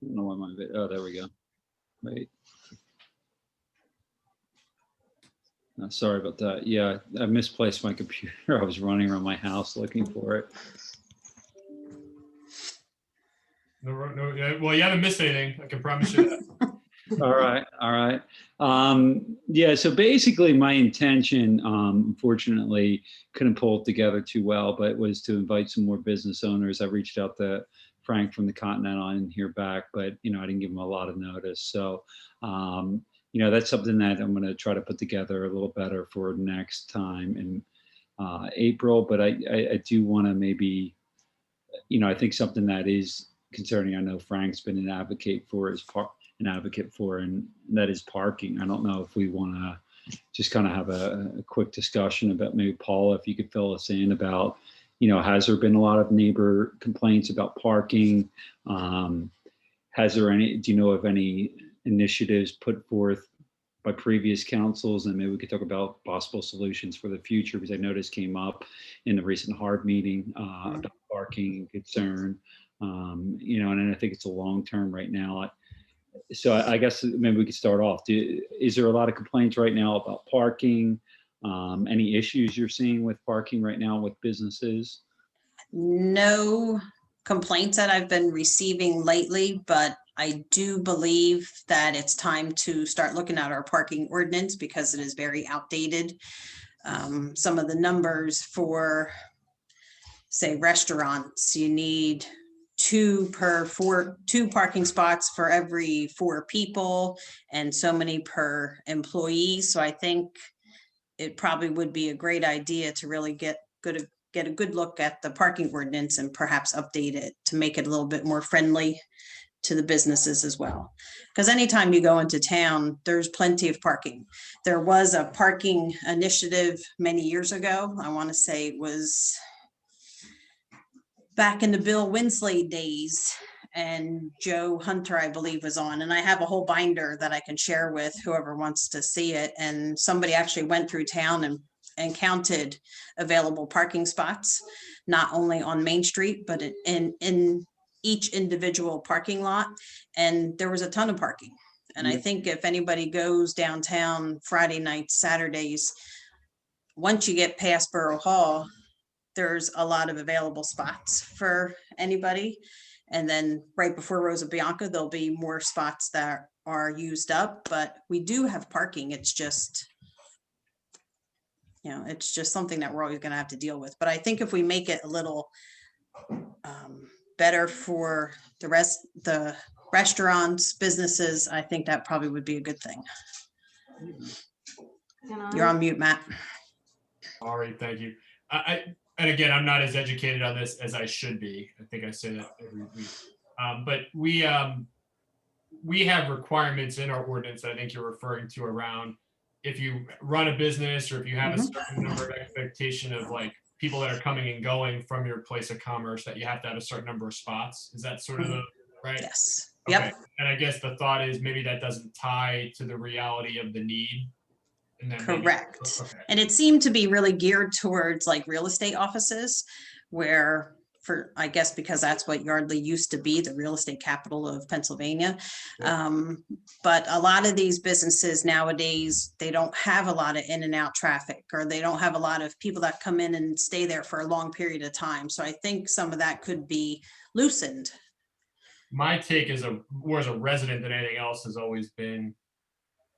I don't know why my oh, there we go. Wait. Sorry about that. Yeah, I misplaced my computer. I was running around my house looking for it. No, yeah, well, you haven't missed anything. I can promise you that. All right, all right. Yeah, so basically my intention, unfortunately, couldn't pull it together too well, but was to invite some more business owners. I reached out to Frank from the Continental. I didn't hear back, but I didn't give him a lot of notice. So, that's something that I'm going to try to put together a little better for next time in April. But I do want to maybe, I think something that is concerning. I know Frank's been an advocate for and that is parking. I don't know if we want to just kind of have a quick discussion about, maybe Paul, if you could fill us in about, has there been a lot of neighbor complaints about parking? Do you know of any initiatives put forth by previous councils? And maybe we could talk about possible solutions for the future, because I noticed came up in the recent hard meeting about parking concern. And I think it's a long term right now. So I guess maybe we could start off. Is there a lot of complaints right now about parking? Any issues you're seeing with parking right now with businesses? No complaints that I've been receiving lately, but I do believe that it's time to start looking at our parking ordinance because it is very outdated. Some of the numbers for, say, restaurants, you need two parking spots for every 4 people and so many per employee. So I think it probably would be a great idea to really get a good look at the parking ordinance and perhaps update it to make it a little bit more friendly to the businesses as well. Because anytime you go into town, there's plenty of parking. There was a parking initiative many years ago. I want to say it was back in the Bill Winsley days, and Joe Hunter, I believe, was on. And I have a whole binder that I can share with whoever wants to see it. And somebody actually went through town and counted available parking spots, not only on Main Street, but in each individual parking lot. And there was a ton of parking. And I think if anybody goes downtown Friday nights, Saturdays, once you get past Borough Hall, there's a lot of available spots for anybody. And then right before Rosa Bianca, there'll be more spots that are used up, but we do have parking. It's just, it's just something that we're always going to have to deal with. But I think if we make it a little better for the restaurants, businesses, I think that probably would be a good thing. You're on mute, Matt. All right, thank you. And again, I'm not as educated on this as I should be. I think I say that every week. But we have requirements in our ordinance that I think you're referring to around if you run a business or if you have a certain number of expectation of like people that are coming and going from your place of commerce, that you have to have a certain number of spots. Is that sort of the right? Yes. Okay. Yep. And I guess the thought is maybe that doesn't tie to the reality of the need. Correct. And it seemed to be really geared towards like real estate offices where I guess because that's what Yardley used to be, the real estate capital of Pennsylvania. But a lot of these businesses nowadays, they don't have a lot of in and out traffic, or they don't have a lot of people that come in and stay there for a long period of time. So I think some of that could be loosened. My take as more as a resident than anything else has always been,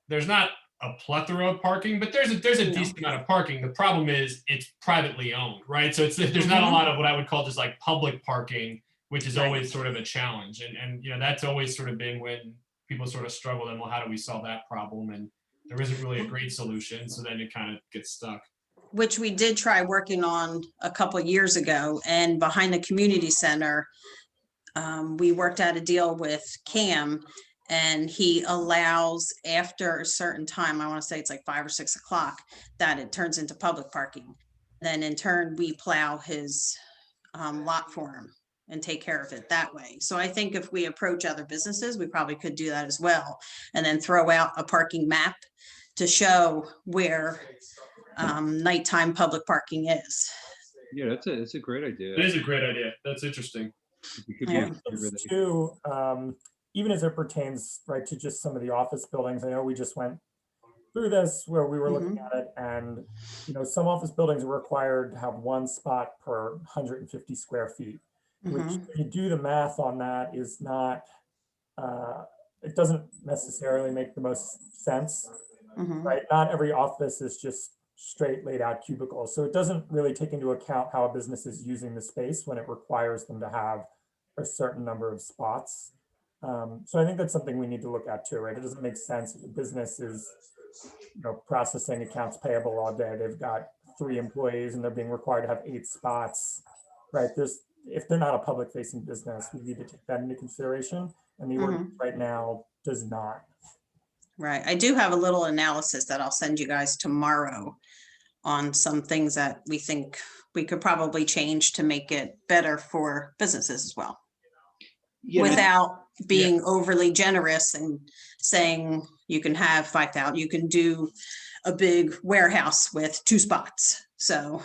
there's not a plethora of parking, but there's a decent amount of parking. The problem is it's privately owned, right? So there's not a lot of what I would call just like public parking, which is always sort of a challenge. And that's always sort of been when people sort of struggle, and well, how do we solve that problem? And there isn't really a great solution. So then it kind of gets stuck. Which we did try working on a couple of years ago, and behind the community center, we worked out a deal with Cam, and he allows after a certain time, I want to say it's like 5 or 6 o'clock, that it turns into public parking. Then in turn, we plow his lot for him and take care of it that way. So I think if we approach other businesses, we probably could do that as well. And then throw out a parking map to show where nighttime public parking is. Yeah, that's a great idea. It is a great idea. That's interesting. Too, even as it pertains, right, to just some of the office buildings. I know we just went through this where we were looking at it, and some office buildings are required to have one spot per 150 square feet, which if you do the math on that is not, it doesn't necessarily make the most sense, right? Not every office is just straight laid out cubicles. So it doesn't really take into account how a business is using the space when it requires them to have a certain number of spots. So I think that's something we need to look at too, right? It doesn't make sense if a business is, processing accounts payable all day. They've got 3 employees and they're being required to have 8 spots, right? If they're not a public facing business, we need to take that into consideration. And the ordinance right now does not. Right. I do have a little analysis that I'll send you guys tomorrow on some things that we think we could probably change to make it better for businesses as well. Yeah, Without being overly generous and saying you can have 5,000, you can do a big warehouse with 2 spots. So.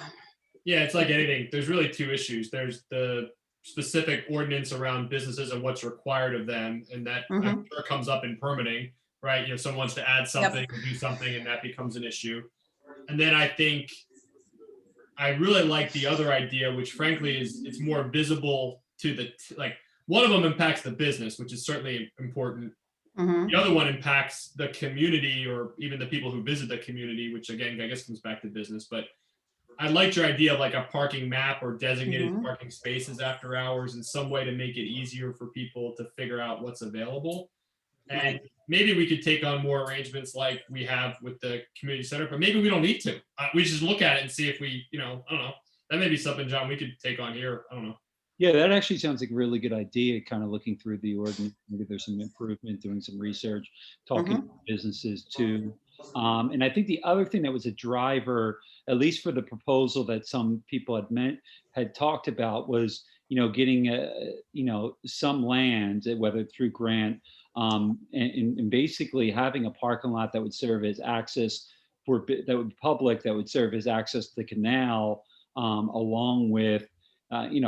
Yeah, it's like anything. There's really 2 issues. There's the specific ordinance around businesses and what's required of them. And that I'm sure comes up in permitting, right? Someone wants to add something or do something and that becomes an issue. And then I think I really like the other idea, which frankly it's more visible to the, one of them impacts the business, which is certainly important. The other one impacts the community or even the people who visit the community, which again, I guess comes back to business. But I liked your idea of like a parking map or designated parking spaces after hours in some way to make it easier for people to figure out what's available. And maybe we could take on more arrangements like we have with the community center, but maybe we don't need to. We just look at it and see if we, I don't know. That may be something, John, we could take on here. I don't know. Yeah, that actually sounds like a really good idea, kind of looking through the ordinance. Maybe there's some improvement, doing some research, talking to businesses too. And I think the other thing that was a driver, at least for the proposal that some people had talked about, was getting some land, whether through grant, and basically having a parking lot that would serve as access that would be public, that would serve as access to the canal, along with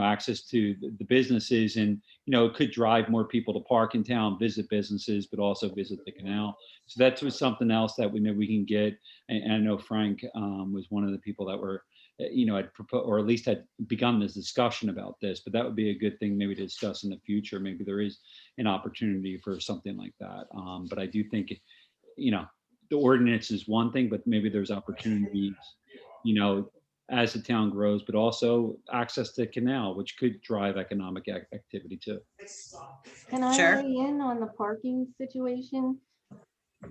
access to the businesses, and it could drive more people to park in town, visit businesses, but also visit the canal. So that was something else that we can get. And I know Frank was one of the people that were, had proposed, or at least had begun this discussion about this. But that would be a good thing maybe to discuss in the future. Maybe there is an opportunity for something like that. But I do think, the ordinance is one thing, but maybe there's opportunities, as the town grows, but also access to canal, which could drive economic activity too. Can I Sure. weigh in on the parking situation?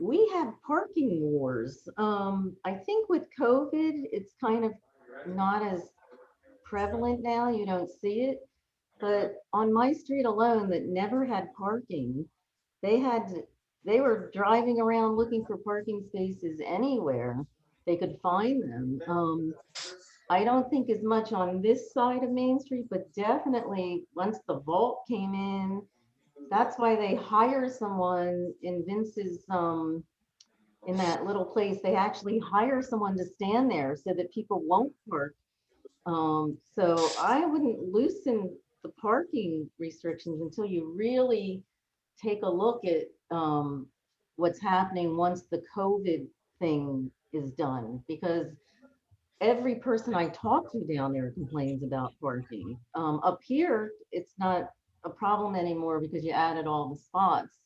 We have parking wars. I think with COVID, it's kind of not as prevalent now. You don't see it. But on my street alone that never had parking, they were driving around looking for parking spaces anywhere they could find them. I don't think as much on this side of Main Street, but definitely once the vault came in, that's why they hire someone in Vince's, in that little place, they actually hire someone to stand there so that people won't park. So I wouldn't loosen the parking restrictions until you really take a look at what's happening once the COVID thing is done, because every person I talk to down there complains about parking. Up here, it's not a problem anymore because you added all the spots.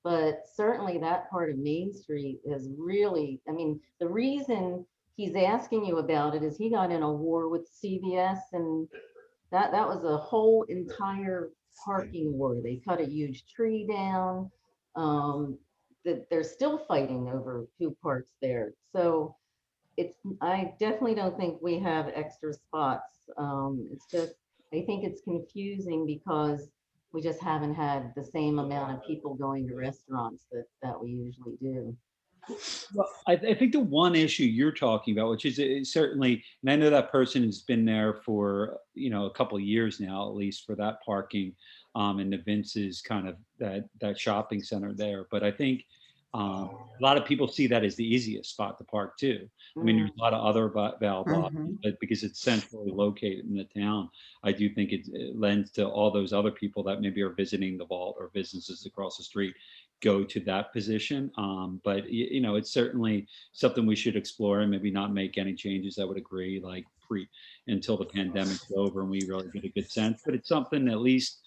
But certainly that part of Main Street is really, I mean, the reason he's asking you about it is he got in a war with CVS, and that was a whole entire parking war. They cut a huge tree down. That they're still fighting over who parks there. So I definitely don't think we have extra spots. It's just, I think it's confusing because we just haven't had the same amount of people going to restaurants that we usually do. Well, I think the one issue you're talking about, which is certainly, and I know that person has been there for a couple of years now, at least for that parking, and the Vince's kind of that shopping center there. But I think A lot of people see that as the easiest spot to park too. I mean, there's a lot of other valve options, Mhm. but because it's centrally located in the town, I do think it lends to all those other people that maybe are visiting the vault or businesses across the street go to that position. But you know, it's certainly something we should explore and maybe not make any changes. I would agree, like until the pandemic's over and we really get a good sense. But it's something at least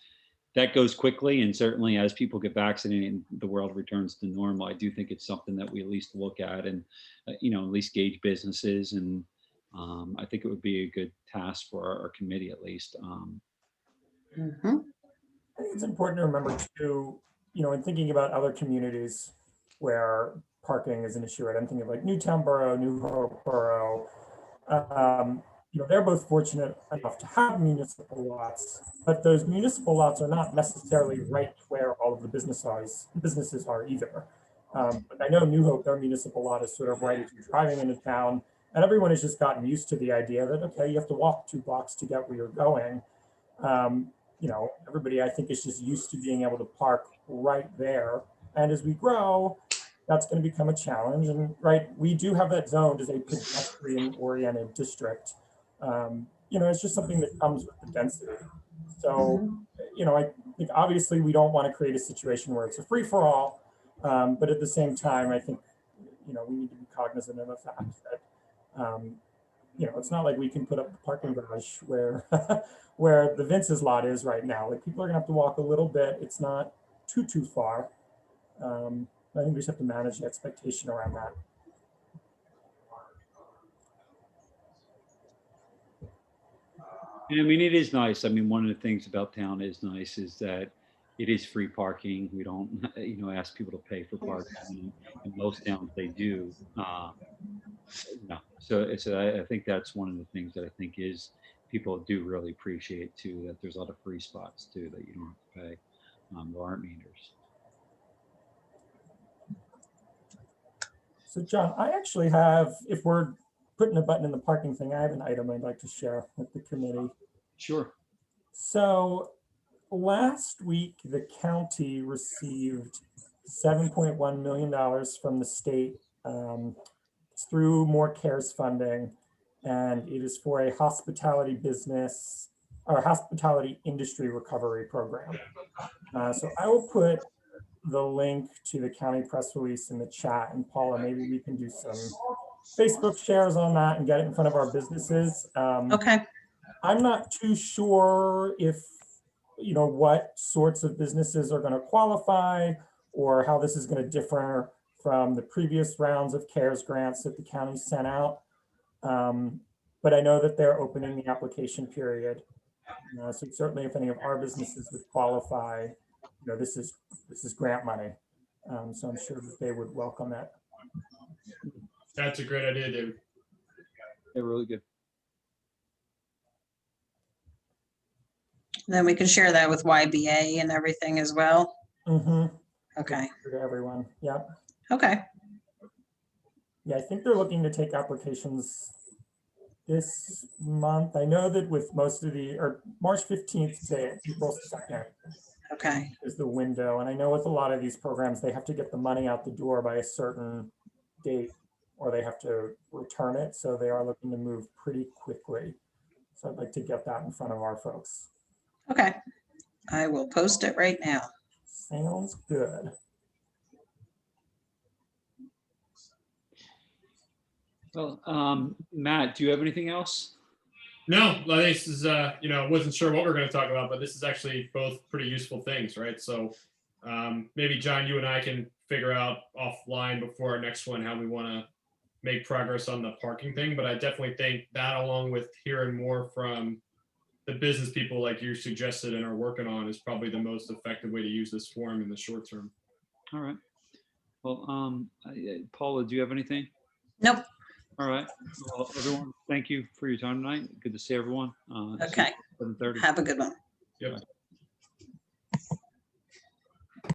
that goes quickly, and certainly as people get vaccinated and the world returns to normal, I do think it's something that we at least look at and you know, at least gauge businesses. And I think it would be a good task for our committee at least. Mhm. I think it's important to remember too, you know, in thinking about other communities where parking is an issue, right? I'm thinking of like Newtown Borough, New Hope Borough. Um, you know, they're both fortunate enough to have municipal lots, but those municipal lots are not necessarily right where all of the businesses are either. But I know New Hope, their municipal lot is sort of right as you're driving into town, and everyone has just gotten used to the idea that, okay, you have to walk 2 blocks to get where you're going. You know, everybody I think is just used to being able to park right there. And as we grow, that's going to become a challenge. And right, we do have that zoned as a pedestrian oriented district. You know, it's just something that comes with the density. So, Mhm. you know, I think obviously we don't want to create a situation where it's a free for all. But at the same time, I think, you know, we need to be cognizant of the fact that, you know, it's not like we can put up the parking garage where where the Vince's lot is right now. Like people are gonna have to walk a little bit. It's not too far. I think we just have to manage the expectation around that. And I mean, it is nice. I mean, one of the things about town is nice is that it is free parking. We don't, you know, ask people to pay for parking. In most towns, they do. No, so I think that's one of the things that I think is people do really appreciate too. That there's a lot of free spots too that you don't have to pay. There aren't meters. So John, I actually have, if we're putting a button in the parking thing, I have an item I'd like to share with the committee. Sure. So last week, the county received $7.1 million from the state. It's through More Cares funding, and it is for a hospitality business or hospitality industry recovery program. So I will put the link to the county press release in the chat, and Paula, maybe we can do some Facebook shares on that and get it in front of our businesses. Okay. I'm not too sure if, you know, what sorts of businesses are going to qualify or how this is going to differ from the previous rounds of CARES grants that the county sent out. But I know that they're opening the application period. So certainly if any of our businesses would qualify, you know, this is grant money. So I'm sure that they would welcome it. That's a great idea, David. They're really good. Then we can share that with YBA and everything as well. Mm-hmm. Okay. To everyone. Yeah. Okay. Yeah, I think they're looking to take applications this month. I know that with most of or March 15th to April 2nd Okay. is the window. And I know with a lot of these programs, they have to get the money out the door by a certain date or they have to return it. So they are looking to move pretty quickly. So I'd like to get that in front of our folks. Okay. I will post it right now. Sounds good. Well, Matt, do you have anything else? No, this is, you know, I wasn't sure what we are going to talk about, but this is actually both pretty useful things, right? So maybe John, you and I can figure out offline before our next one how we want to make progress on the parking thing. But I definitely think that, along with hearing more from the business people like you suggested and are working on, is probably the most effective way to use this forum in the short term. All right. Well, Paula, do you have anything? Nope. All right. Well, everyone, thank you for your time tonight. Good to see everyone. Okay. 7:30. Have a good one. Yep.